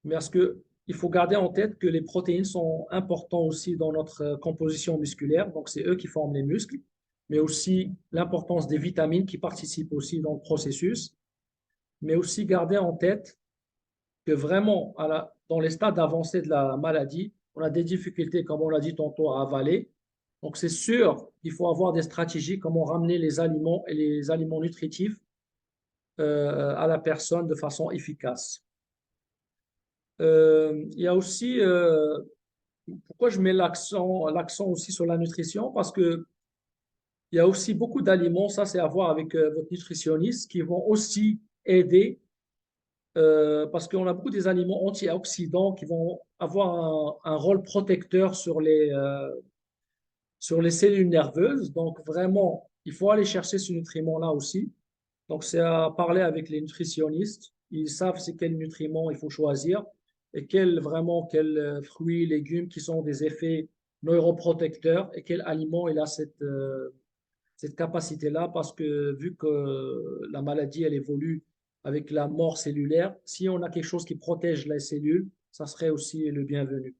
Mais parce que il faut garder en tête que les protéines sont importantes aussi dans notre composition musculaire. Donc, c'est eux qui forment les muscles, mais aussi l'importance des vitamines qui participent aussi dans le processus. Mais aussi garder en tête que vraiment, dans les stades avancés de la maladie, on a des difficultés, comme on l'a dit tantôt, à avaler. Donc, c'est sûr qu'il faut avoir des stratégies, comment ramener les aliments et les aliments nutritifs à la personne de façon efficace. Il y a aussi, pourquoi je mets l'accent aussi sur la nutrition? Parce que il y a aussi beaucoup d'aliments, ça c'est à voir avec votre nutritionniste, qui vont aussi aider, parce qu'on a beaucoup des aliments antioxydants qui vont avoir un rôle protecteur sur les cellules nerveuses. Donc vraiment, il faut aller chercher ce nutriment-là aussi. Donc c'est à parler avec les nutritionnistes. Ils savent c'est quels nutriments il faut choisir et quels fruits, légumes qui sont des effets neuroprotecteurs et quel aliment il a cette capacité-là parce que vu que la maladie, elle évolue avec la mort cellulaire, si on a quelque chose qui protège les cellules, ça serait aussi le bienvenu.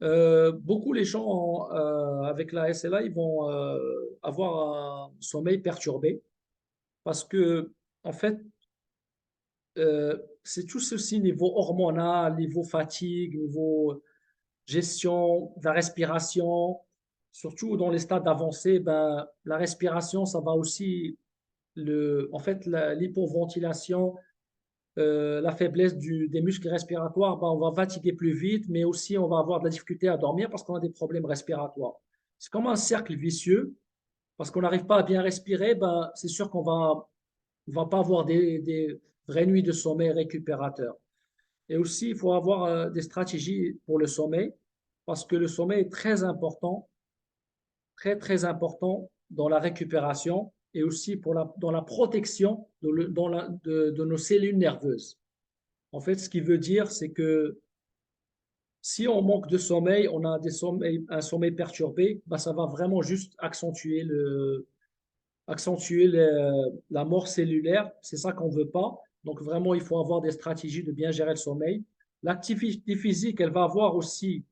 Beaucoup les gens avec la SLA, ils vont avoir un sommeil perturbé parce que, en fait, c'est tout ceci niveau hormonal, niveau fatigue, niveau gestion de la respiration, surtout dans les stades avancés, ben, la respiration, ça va aussi, en fait, l'hypoventilation, la faiblesse des muscles respiratoires, ben, on va fatiguer plus vite, mais aussi on va avoir de la difficulté à dormir parce qu'on a des problèmes respiratoires. C'est comme un cercle vicieux, parce qu'on n'arrive pas à bien respirer, ben, c'est sûr qu'on va pas avoir des vraies nuits de sommeil récupérateurs. Et aussi, il faut avoir des stratégies pour le sommeil, parce que le sommeil est très important, très, très important dans la récupération et aussi dans la protection de nos cellules nerveuses. En fait, ce qui veut dire, c'est que si on manque de sommeil, on a un sommeil perturbé, ben ça va vraiment juste accentuer la mort cellulaire. C'est ça qu'on ne veut pas. Donc vraiment, il faut avoir des stratégies de bien gérer le sommeil. L'activité physique, elle va avoir aussi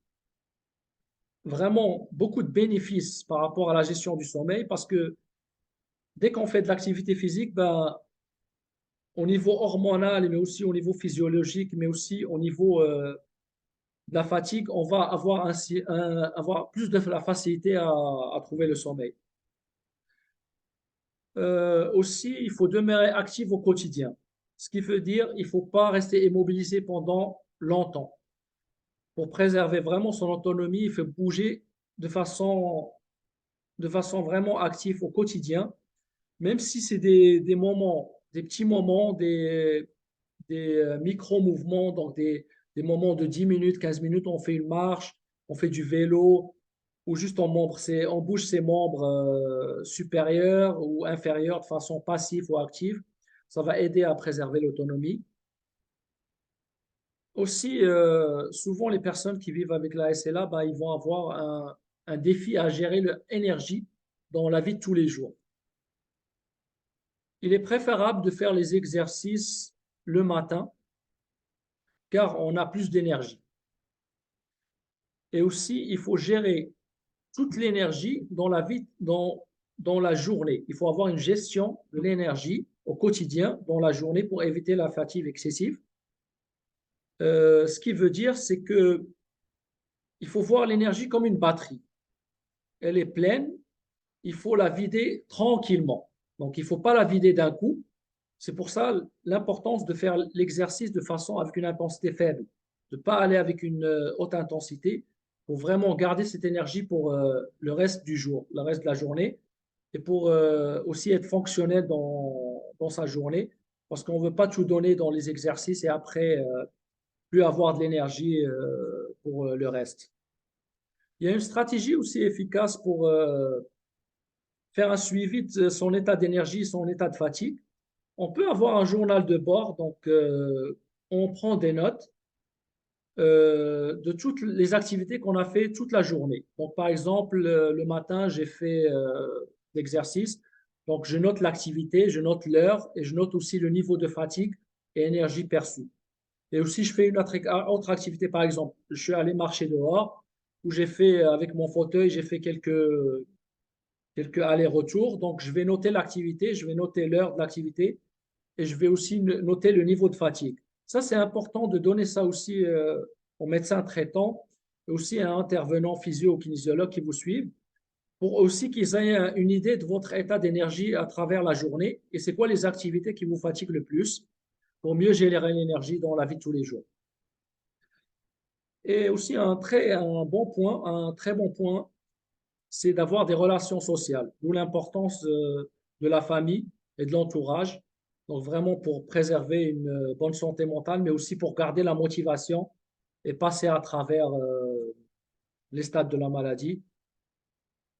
vraiment beaucoup de bénéfices par rapport à la gestion du sommeil parce que dès qu'on fait de l'activité physique, ben, au niveau hormonal, mais aussi au niveau physiologique, mais aussi au niveau de la fatigue, on va avoir plus de la facilité à trouver le sommeil. Aussi, il faut demeurer actif au quotidien. Ce qui veut dire il ne faut pas rester immobilisé pendant longtemps. Pour préserver vraiment son autonomie, il faut bouger de façon, de façon vraiment active au quotidien, même si c'est des moments, des petits moments, des micro-mouvements, donc des moments de 10 minutes, 15 minutes, on fait une marche, on fait du vélo, ou juste on bouge ses membres supérieurs ou inférieurs de façon passive ou active. Ça va aider à préserver l'autonomie. Aussi, souvent, les personnes qui vivent avec la SLA, bah, ils vont avoir un défi à gérer l'énergie dans la vie de tous les jours. Il est préférable de faire les exercices le matin car on a plus d'énergie. Et aussi, il faut gérer toute l'énergie dans dans la journée. Il faut avoir une gestion de l'énergie au quotidien dans la journée pour éviter la fatigue excessive. Ce qui veut dire, c'est que il faut voir l'énergie comme une batterie. Elle est pleine, il faut la vider tranquillement. Donc, il ne faut pas la vider d'un coup. C'est pour ça l'importance de faire l'exercice de façon avec une intensité faible, de ne pas aller avec une haute intensité pour vraiment garder cette énergie pour le reste du jour, le reste de la journée, et pour aussi être fonctionnel dans sa journée, parce qu'on ne veut pas tout donner dans les exercices et après plus avoir de l'énergie pour le reste. Il y a une stratégie aussi efficace pour faire un suivi de son état d'énergie, son état de fatigue. On peut avoir un journal de bord, donc on prend des notes de toutes les activités qu'on a fait toute la journée. Donc, par exemple, le matin, j'ai fait l'exercice. Donc, je note l'activité, je note l'heure et je note aussi le niveau de fatigue et énergie perçue. Et aussi, je fais une autre activité, par exemple, je suis allé marcher dehors où j'ai fait, avec mon fauteuil, j'ai fait quelques allers-retours. Donc, je vais noter l'activité, je vais noter l'heure de l'activité et je vais aussi noter le niveau de fatigue. Ça, c'est important de donner ça aussi au médecin traitant et aussi un intervenant physio ou kinésiologue qui vous suive pour aussi qu'ils aient une idée de votre état d'énergie à travers la journée et c'est quoi les activités qui vous fatiguent le plus pour mieux gérer l'énergie dans la vie de tous les jours. Et aussi un très bon point, c'est d'avoir des relations sociales, d'où l'importance de la famille et de l'entourage. Donc vraiment pour préserver une bonne santé mentale, mais aussi pour garder la motivation et passer à travers les stades de la maladie.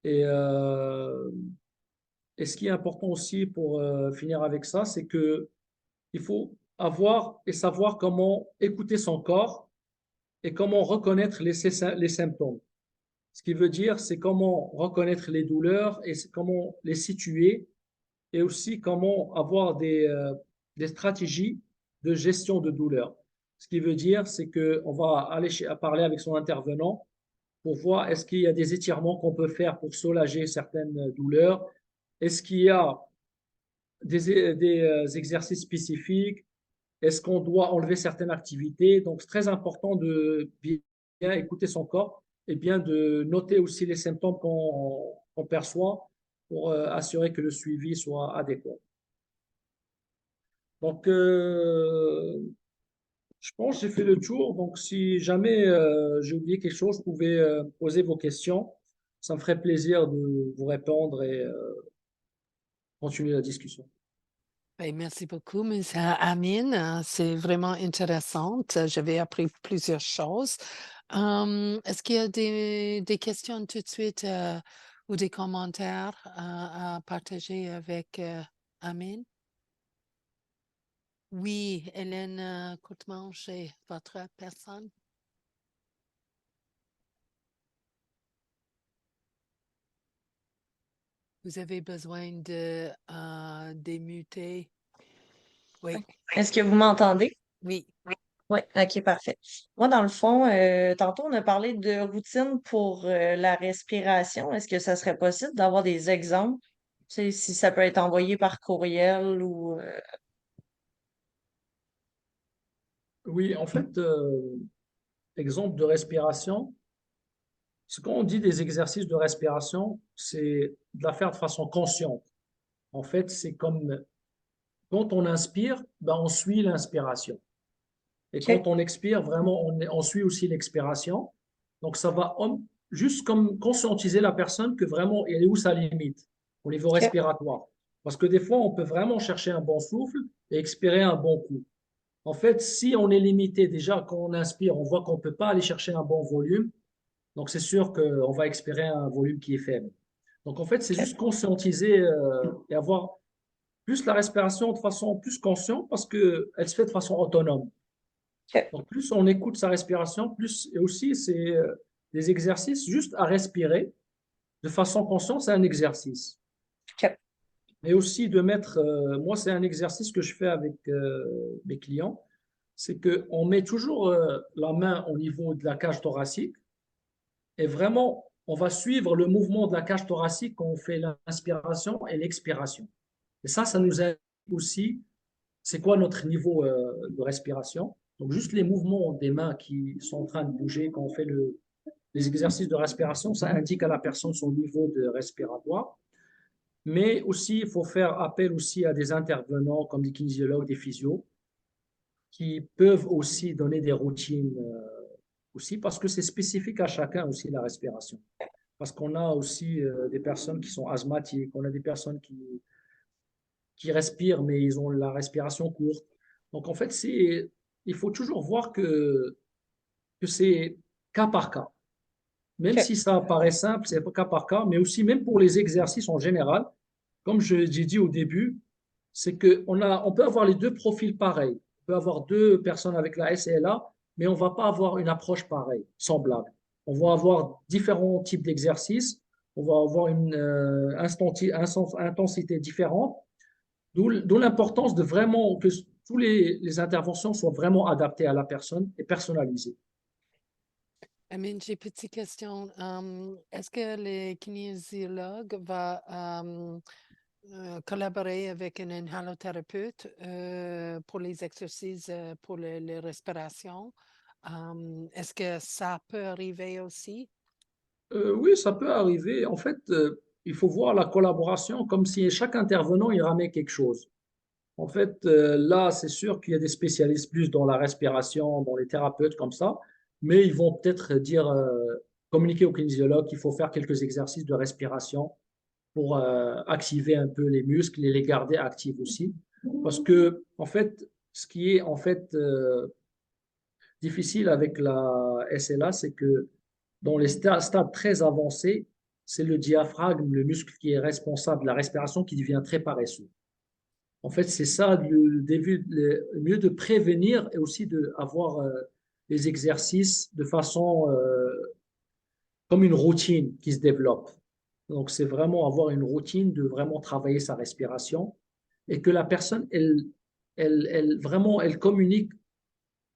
Et, euh, et ce qui est important aussi pour finir avec ça, c'est que il faut avoir et savoir comment écouter son corps et comment reconnaître les symptômes. Ce qui veut dire, c'est comment reconnaître les douleurs et comment les situer et aussi comment avoir des stratégies de gestion de douleur. Ce qui veut dire, c'est qu'on va aller parler avec son intervenant pour voir est-ce qu'il y a des étirements qu'on peut faire pour soulager certaines douleurs, est-ce qu'il y a des exercices spécifiques, est-ce qu'on doit enlever certaines activités. Donc, c'est très important de bien écouter son corps et bien de noter aussi les symptômes qu'on perçoit pour assurer que le suivi soit adéquat. Donc, je pense que j'ai fait le tour. Donc, si jamais j'ai oublié quelque chose, vous pouvez poser vos questions. Ça me ferait plaisir de vous répondre et continuer la discussion. Ben, merci beaucoup, Ms. Amine. C'est vraiment intéressant. J'avais appris plusieurs choses. Est-ce qu'il y a des questions tout de suite ou des commentaires à partager avec Amine? Oui, Hélène Courtemanche est votre personne. Vous avez besoin de démuter. Oui, Est-ce que vous m'entendez? oui. Oui, ok, parfait. Moi, dans le fond, tantôt, on a parlé de routine pour la respiration. Est-ce que ça serait possible d'avoir des exemples? Tu sais, si ça peut être envoyé par courriel ou... Oui, en fait, exemple de respiration, ce qu'on dit des exercices de respiration, c'est de la faire de façon consciente. En fait, c'est comme quand on inspire, ben on suit l'inspiration. Et OK, quand on expire, vraiment, on suit aussi l'expiration. Donc, ça va juste comme conscientiser la personne que vraiment, elle est où sa limite au niveau OK, respiratoire. Parce que des fois, on peut vraiment chercher un bon souffle et expirer un bon coup. En fait, si on est limité déjà quand on inspire, on voit qu'on ne peut pas aller chercher un bon volume. Donc, c'est sûr qu'on va expirer un volume qui est faible. Donc, en fait, c'est OK, juste conscientiser et avoir plus la respiration de façon plus consciente parce qu'elle se fait de façon autonome. OK, Donc, plus on écoute sa respiration, plus, et aussi, c'est des exercices juste à respirer de façon consciente, c'est un exercice. OK, Mais aussi de mettre, moi, c'est un exercice que je fais avec mes clients, c'est qu'on met toujours la main au niveau de la cage thoracique et vraiment, on va suivre le mouvement de la cage thoracique quand on fait l'inspiration et l'expiration. Et ça nous aide aussi, c'est quoi notre niveau de respiration. Donc, juste les mouvements des mains qui sont en train de bouger quand on fait les exercices de respiration, ça indique à la personne son niveau de respiratoire. Mais aussi, il faut faire appel aussi à des intervenants comme des kinésiologues, des physios, qui peuvent aussi donner des routines aussi, parce que c'est spécifique à chacun aussi la respiration. Parce qu'on a aussi des personnes qui sont asthmatiques, on a des personnes qui respirent, mais ils ont la respiration courte. Donc, en fait, il faut toujours voir que c'est cas par cas. Même OK, si ça paraît simple, c'est cas par cas, mais aussi même pour les exercices en général, comme j'ai dit au début, c'est on peut avoir les deux profils pareils. On peut avoir deux personnes avec la SLA, mais on ne va pas avoir une approche pareille, semblable. On va avoir différents types d'exercices, on va avoir une intensité différente, d'où l'importance de vraiment que toutes les interventions soient vraiment adaptées à la personne et personnalisées. Amine, j'ai une petite question. Est-ce que le kinésiologue va collaborer avec un inhalothérapeute pour les exercices pour les respirations Est-ce que ça peut arriver aussi? Oui, ça peut arriver. En fait, il faut voir la collaboration comme si chaque intervenant il ramait quelque chose. En fait, là, c'est sûr qu'il y a des spécialistes plus dans la respiration, dans les thérapeutes comme ça, mais ils vont peut-être dire, communiquer au kinésiologue qu'il faut faire quelques exercices de respiration pour activer un peu les muscles et les garder actifs aussi. Parce que, en fait, ce qui est en fait difficile avec la SLA, c'est que dans les stades très avancés, c'est le diaphragme, le muscle qui est responsable de la respiration, qui devient très paresseux. En fait, c'est ça le début, le mieux de prévenir et aussi d'avoir les exercices de façon comme une routine qui se développe. Donc, c'est vraiment avoir une routine de vraiment travailler sa respiration et que la personne, vraiment, elle communique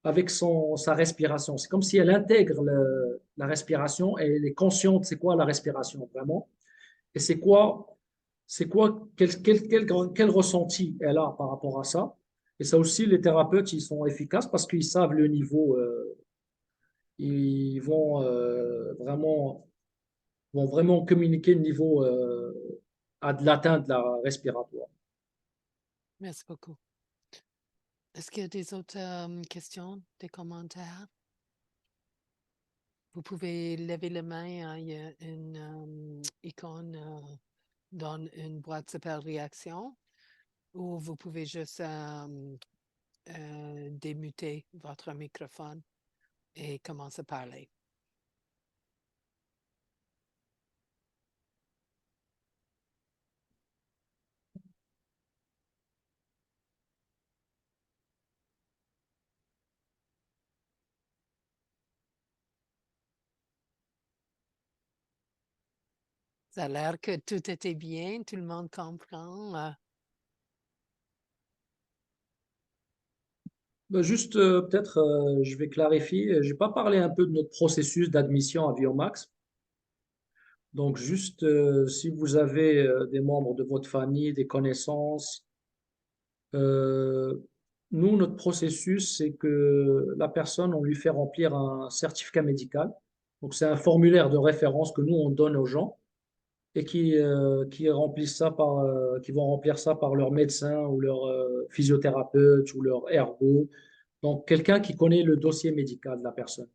avec sa respiration. C'est comme si elle intègre la respiration et elle est consciente c'est quoi la respiration vraiment et quel ressenti elle a par rapport à ça. Et ça aussi, les thérapeutes, ils sont efficaces parce qu'ils savent le niveau, ils vont vraiment communiquer le niveau à de l'atteinte de la respiratoire. Merci beaucoup. Est-ce qu'il y a des autres questions, des commentaires? Vous pouvez lever la main, hein, il y a une icône dans une boîte qui s'appelle réaction, ou vous pouvez juste démuter votre microphone et commencer à parler. Ça a l'air que tout était bien, tout le monde comprend. Ben, juste, peut-être, je vais clarifier. Je n'ai pas parlé un peu de notre processus d'admission à Biomax. Donc, juste, si vous avez des membres de votre famille, des connaissances, euh, nous, notre processus, c'est que la personne, on lui fait remplir un certificat médical. Donc, c'est un formulaire de référence que nous, on donne aux gens et qui remplissent ça qui vont remplir ça par leur médecin ou leur physiothérapeute ou leur ergo. Donc, quelqu'un qui connaît le dossier médical de la personne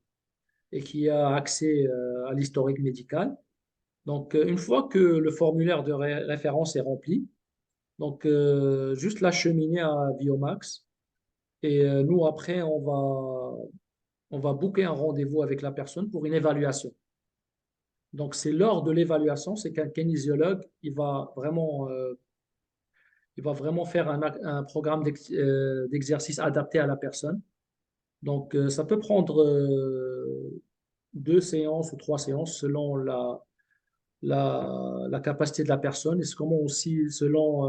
et qui a accès à l'historique médical. Donc, une fois que le formulaire de référence est rempli, donc juste l'acheminer à Biomax. Et nous, après, on va booker un rendez-vous avec la personne pour une évaluation. Donc, c'est lors de l'évaluation, c'est qu'un kinésiologue, il va vraiment faire un programme d'exercice adapté à la personne. Donc, ça peut prendre 2 séances ou 3 séances selon la capacité de la personne et c'est comment aussi selon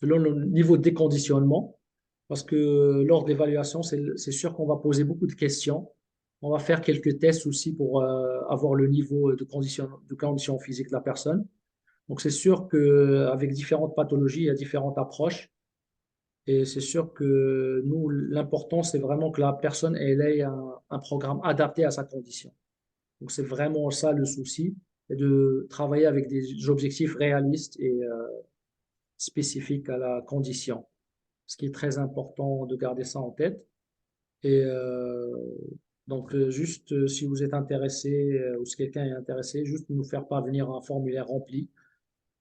le niveau de déconditionnement. Parce que lors de l'évaluation, c'est sûr qu'on va poser beaucoup de questions. On va faire quelques tests aussi pour avoir le niveau de condition physique de la personne. Donc, c'est sûr qu'avec différentes pathologies, il y a différentes approches. Et c'est sûr que nous, l'important, c'est vraiment que la personne elle ait un programme adapté à sa condition. Donc, c'est vraiment ça le souci, et de travailler avec des objectifs réalistes et spécifiques à la condition. Ce qui est très important de garder ça en tête. Et donc, juste si vous êtes intéressé ou si quelqu'un est intéressé, juste nous faire parvenir un formulaire rempli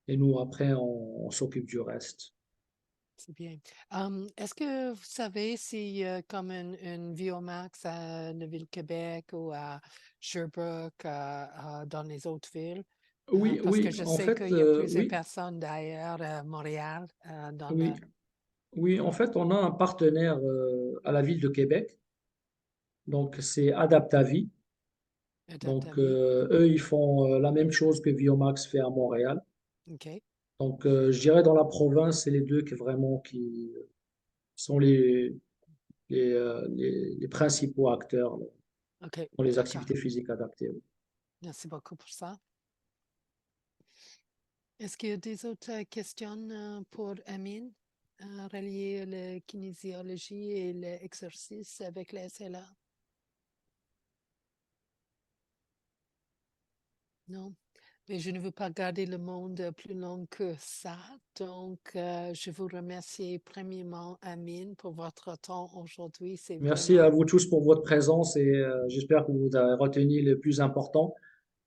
et nous, après, on s'occupe du reste. C'est bien. Est-ce que vous savez si, comme une Viomax à la Ville-Québec ou à Sherbrooke, dans les autres villes, Oui, parce que oui, je en sais fait, qu'il y a plusieurs oui, personnes d'ailleurs à Montréal, dans le... oui, oui, en fait, on a un partenaire à la ville de Québec, donc c'est Adaptavie. Donc, Adaptavie. eux, ils font la même chose que Viomax fait à Montréal. OK. Donc, je dirais dans la province, c'est les deux qui sont les principaux acteurs là, OK. dans les D'accord. activités physiques adaptées. Oui. Merci beaucoup pour ça. Est-ce qu'il y a des autres questions pour Amine? relier la kinésiologie et l'exercice avec la SLA? Non, mais je ne veux pas garder le monde plus long que ça. Donc, je vous remercie premièrement, Amine, pour votre temps aujourd'hui. C'est Merci à vraiment, vous tous pour votre présence et j'espère que vous avez retenu le plus important.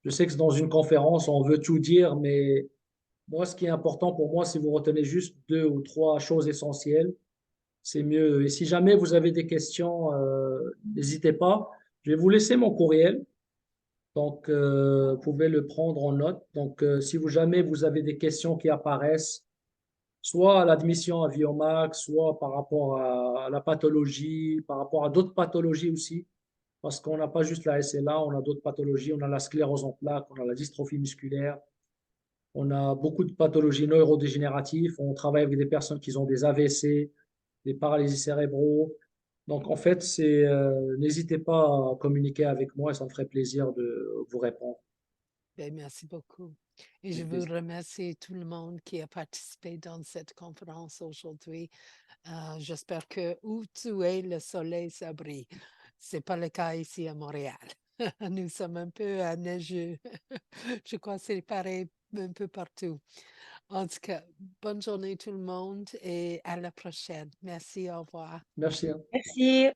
Je sais que dans une conférence, on veut tout dire, mais moi, ce qui est important pour moi, si vous retenez juste deux ou trois choses essentielles, c'est mieux. Et si jamais vous avez des questions, n'hésitez pas. Je vais vous laisser mon courriel. Donc, vous pouvez le prendre en note. Donc, si vous jamais vous avez des questions qui apparaissent, soit à l'admission à Viomax, soit par rapport à la pathologie, par rapport à d'autres pathologies aussi, parce qu'on n'a pas juste la SLA, on a d'autres pathologies, on a la sclérose en plaques, on a la dystrophie musculaire, on a beaucoup de pathologies neurodégénératives, on travaille avec des personnes qui ont des AVC, des paralysies cérébraux. Donc, en fait, n'hésitez pas à communiquer avec moi et ça me ferait plaisir de vous répondre. ben, merci beaucoup. Et je Avec veux plaisir. remercier tout le monde qui a participé dans cette conférence aujourd'hui. J'espère que où tu es, le soleil s'abrite. C'est pas le cas ici à Montréal. Nous sommes un peu neigeux. Je crois que c'est pareil un peu partout. En tout cas, bonne journée tout le monde et à la prochaine. Merci, au revoir. Merci, hein. Merci.